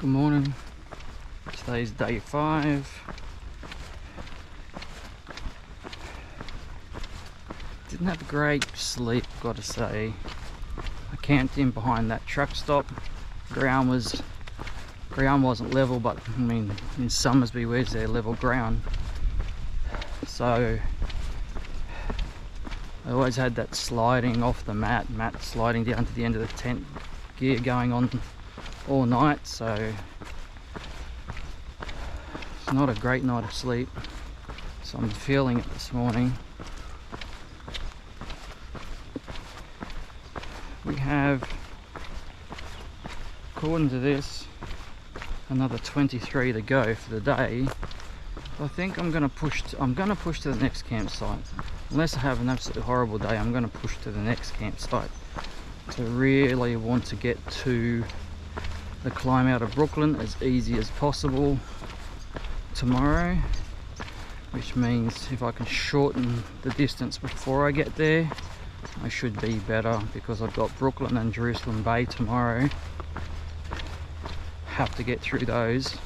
Good morning. Today's day 5. Didn't have a great sleep, gotta say. I camped in behind that truck stop. Ground wasn't level, but I mean in Summersby, where's their level ground? So I always had that sliding off the mat sliding down to the end of the tent gear going on all night, so it's not a great night of sleep. So I'm feeling it this morning. We have, according to this, another 23 to go for the day. I think I'm gonna push to the next campsite. Unless I have an absolutely horrible day, I'm gonna push to the next campsite to really want to get to the climb out of Brooklyn as easy as possible tomorrow, which means if I can shorten the distance before I get there, I should be better, because I've got Brooklyn and Jerusalem Bay tomorrow. Have to get through those,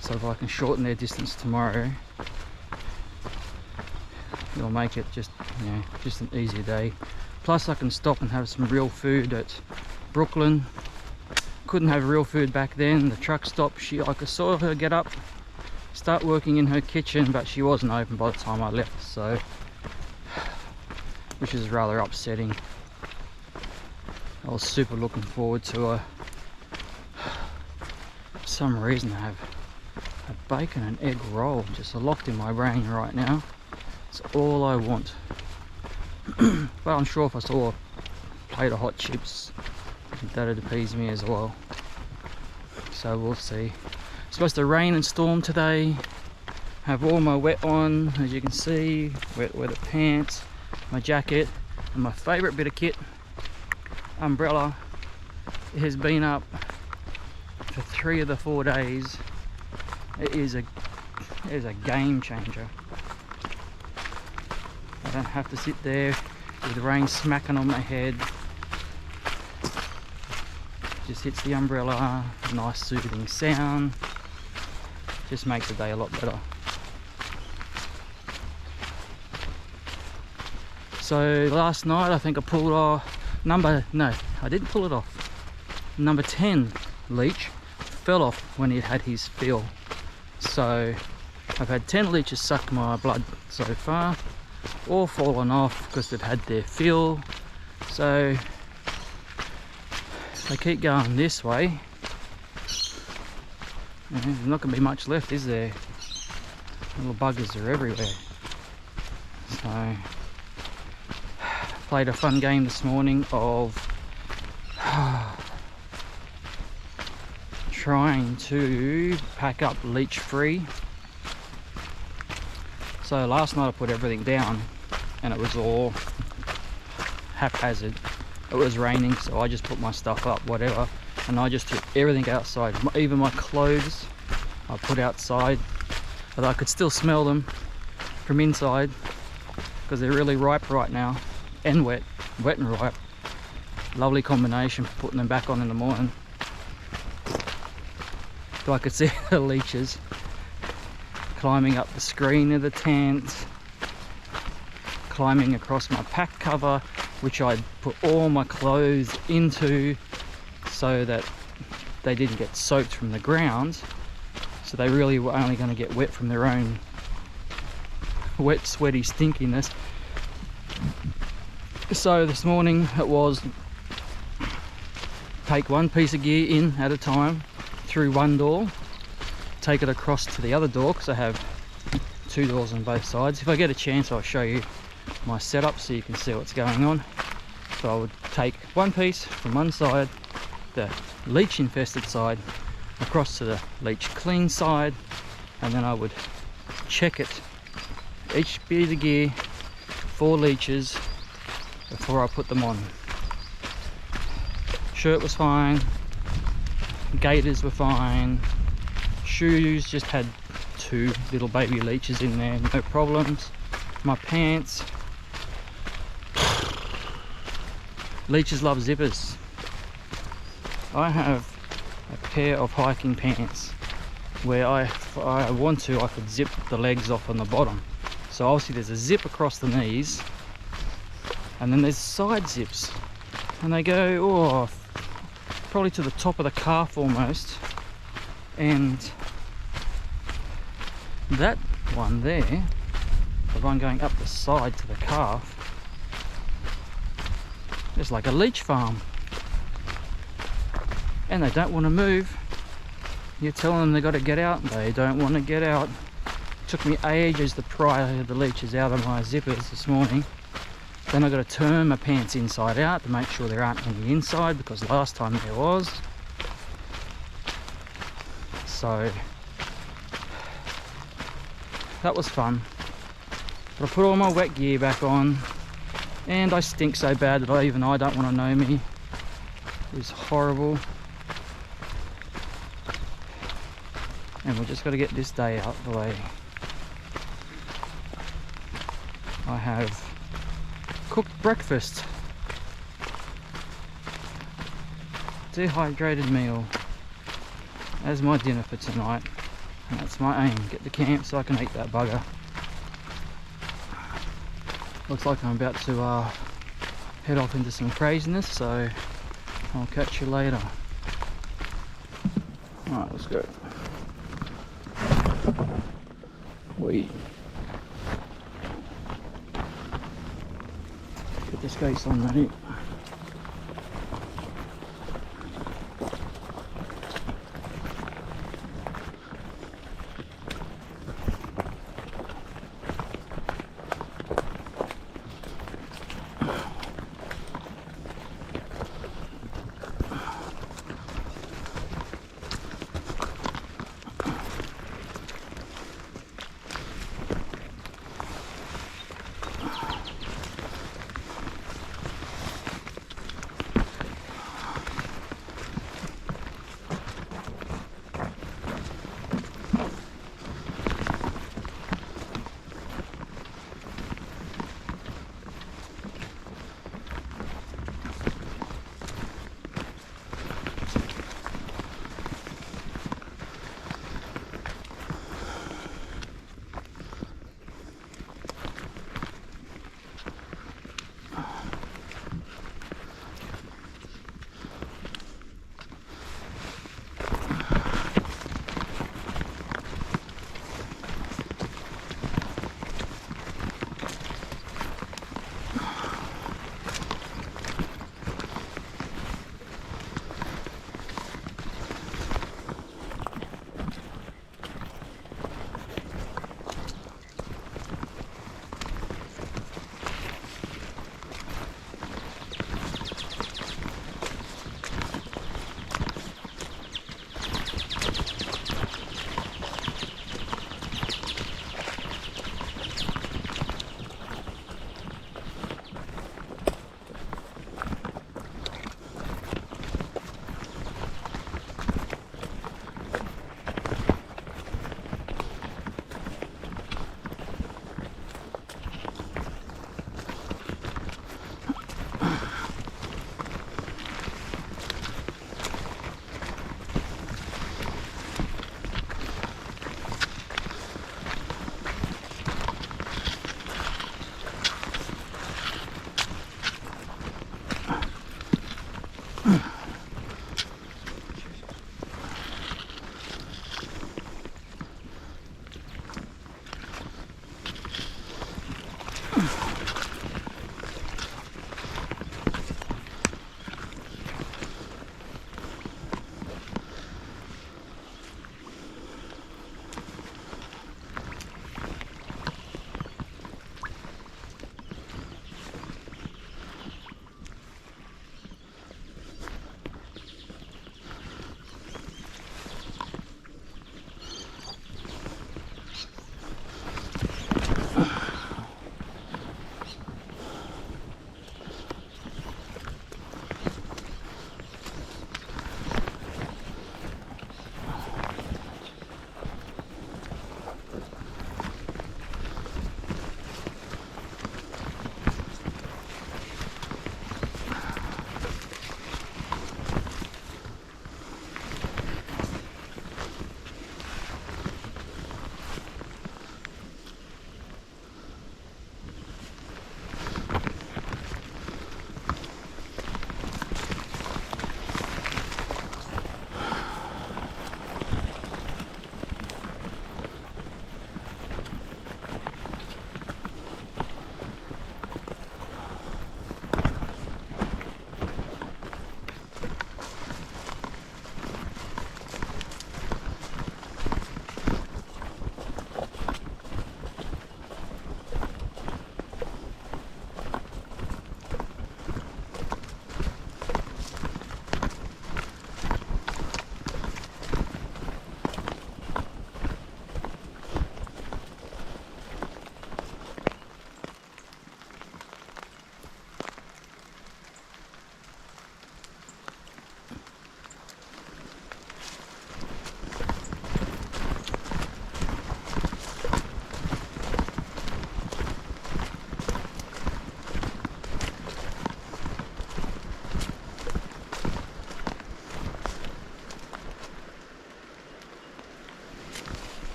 so if I can shorten their distance tomorrow, it'll make it just an easier day. Plus I can stop and have some real food at Brooklyn. Couldn't have real food back then. The truck stop, I saw her get up, start working in her kitchen, but she wasn't open by the time I left, so which is rather upsetting. I was super looking forward to her. For some reason I have a bacon and egg roll just locked in my brain right now. It's all I want. But I'm sure if I saw a plate of hot chips, that'd appease me as well. So we'll see. It's supposed to rain and storm today. Have all my wet on, as you can see. Wet weather pants, my jacket, and my favourite bit of kit, umbrella. It has been up for 3 of the 4 days. It is a game changer. I don't have to sit there with the rain smacking on my head. Just hits the umbrella, nice soothing sound. Just makes the day a lot better. So last night I think I pulled off I didn't pull it off. Number 10 leech fell off when he had his fill. So I've had 10 leeches suck my blood so far, all fallen off because they've had their fill. So they keep going this way. There's not going to be much left, is there? Little buggers are everywhere. So played a fun game this morning of trying to pack up leech free. So last night I put everything down and it was all haphazard. It was raining, so I just put my stuff up, whatever, and I just took everything outside. Even my clothes I put outside, but I could still smell them from inside because they're really ripe right now, and wet and ripe. Lovely combination for putting them back on in the morning. So I could see the leeches climbing up the screen of the tent, climbing across my pack cover, which I'd put all my clothes into so that they didn't get soaked from the ground. So they really were only going to get wet from their own wet, sweaty stinkiness. So this morning it was take one piece of gear in at a time through one door, take it across to the other door, because I have 2 doors on both sides. If I get a chance I'll show you my setup so you can see what's going on. So I would take one piece from one side, the leech infested side, across to the leech clean side, and then I would check it, each bit of gear for leeches before I put them on. Shirt was fine, gaiters were fine, shoes just had 2 little baby leeches in there, no problems. My pants, leeches love zippers. I have a pair of hiking pants where if I want to, I could zip the legs off on the bottom. So obviously there's a zip across the knees, and then there's side zips, and they go probably to the top of the calf almost. And that one there, the one going up the side to the calf, it's like a leech farm, and they don't want to move. You're telling them they got to get out, they don't want to get out. Took me ages to pry the leeches out of my zippers this morning. Then I got to turn my pants inside out to make sure there aren't any inside, because last time there was. So that was fun. But I put all my wet gear back on, and I stink so bad that I don't want to know me. It was horrible. And we just got to get this day out of the way. I have cooked breakfast, dehydrated meal as my dinner for tonight, and that's my aim, get to camp so I can eat that bugger. Looks like I'm about to head off into some craziness, so I'll catch you later. Alright, let's go. Get the skates on ready.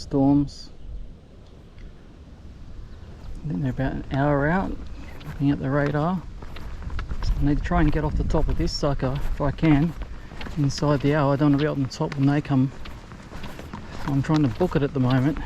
storms. I think they're about an hour out, looking at the radar. So I need to try and get off the top of this sucker if I can, inside the hour. I don't want to be up on the top when they come. I'm trying to book it at the moment.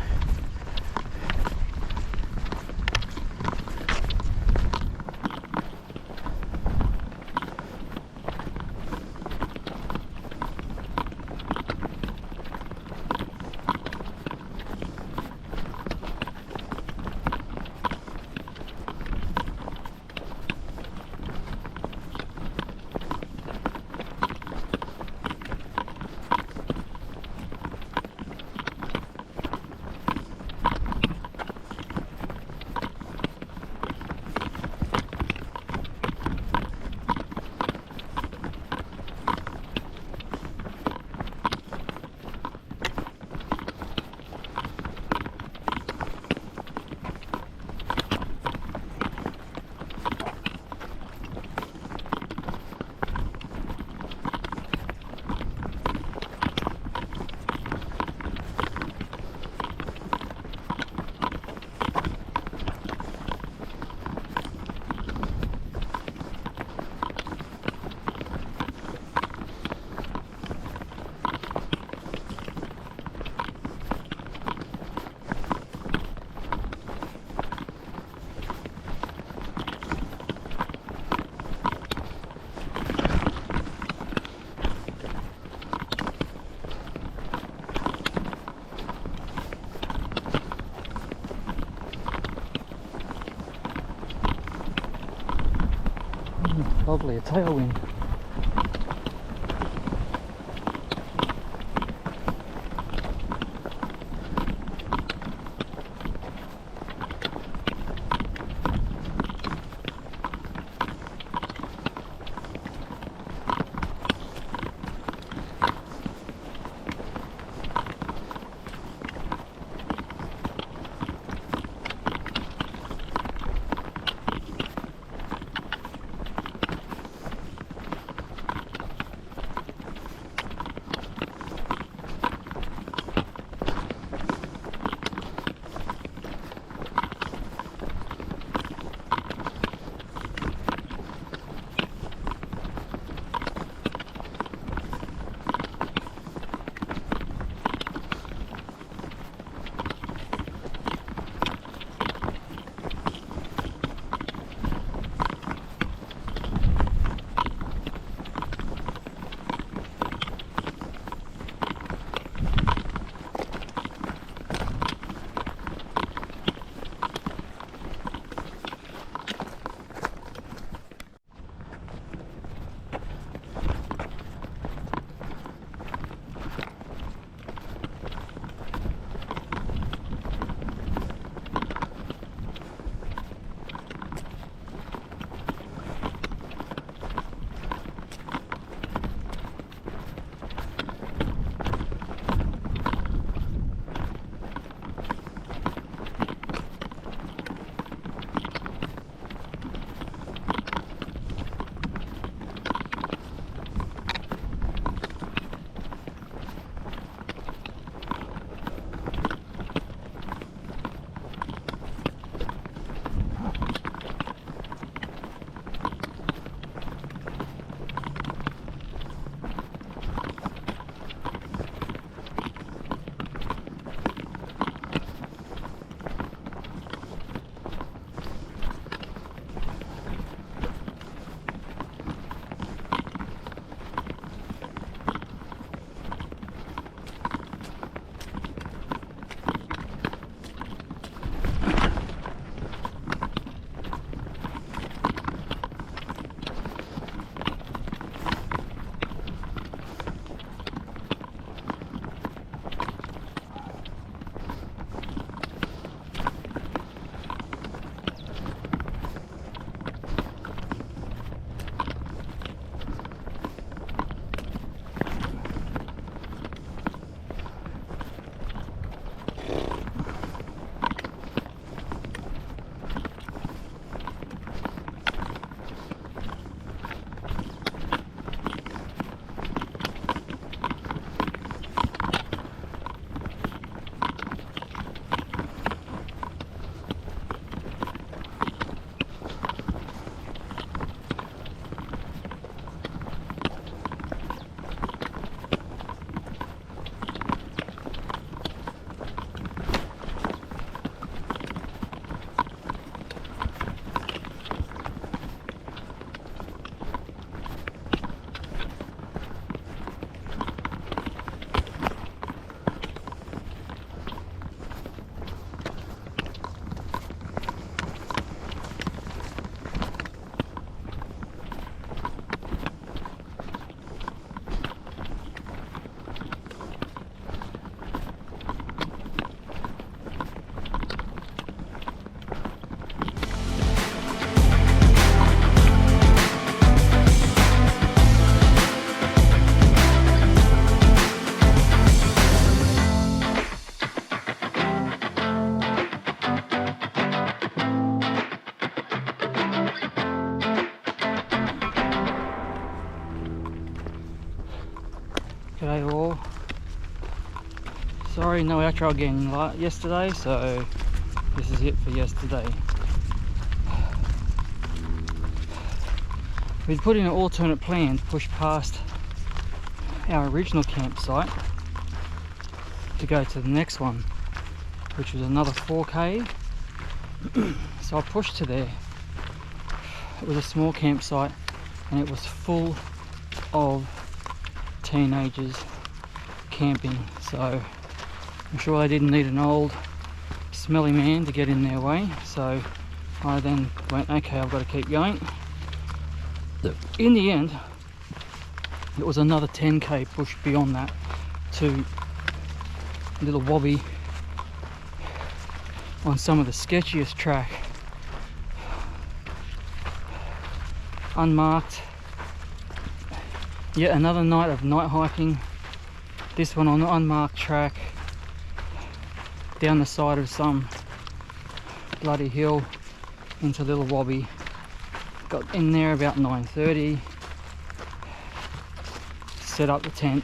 Lovely, a tailwind. G'day all. Sorry, no outro again yesterday, so this is it for yesterday. We'd put in an alternate plan to push past our original campsite to go to the next one, which was another 4k. So I pushed to there. It was a small campsite and it was full of teenagers camping, so I'm sure they didn't need an old smelly man to get in their way. So I then went, okay, I've got to keep going. In the end, it was another 10k push beyond that to Little Wobby on some of the sketchiest track, unmarked. Yet another night of night hiking, this one on the unmarked track down the side of some bloody hill into Little Wobby. Got in there about 9:30, set up the tent,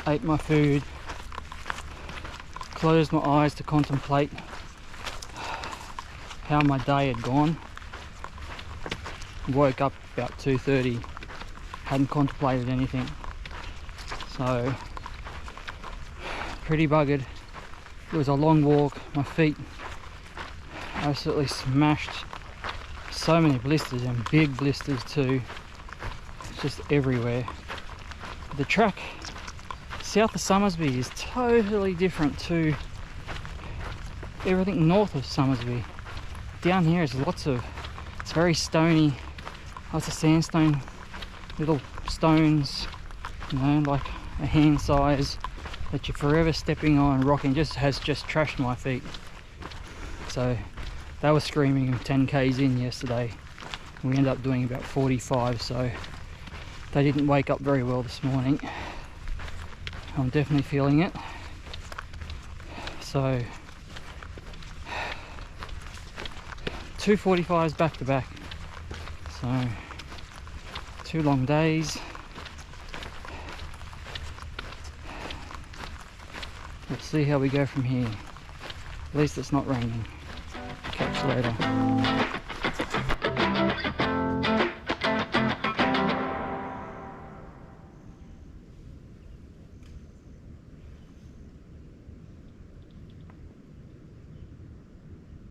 ate my food, closed my eyes to contemplate how my day had gone. Woke up about 2:30, hadn't contemplated anything, so pretty buggered. It was a long walk, my feet absolutely smashed, so many blisters, and big blisters too, just everywhere. The track south of Somersby is totally different to everything north of Somersby. Down here is it's very stony, lots of sandstone, little stones, you know, like a hand size, that you're forever stepping on and rocking. Has just trashed my feet. So they were screaming 10k's in yesterday. We ended up doing about 45, so they didn't wake up very well this morning. I'm definitely feeling it. So 2 45s back to back. So 2 long days. We'll see how we go from here. At least it's not raining. Catch you later.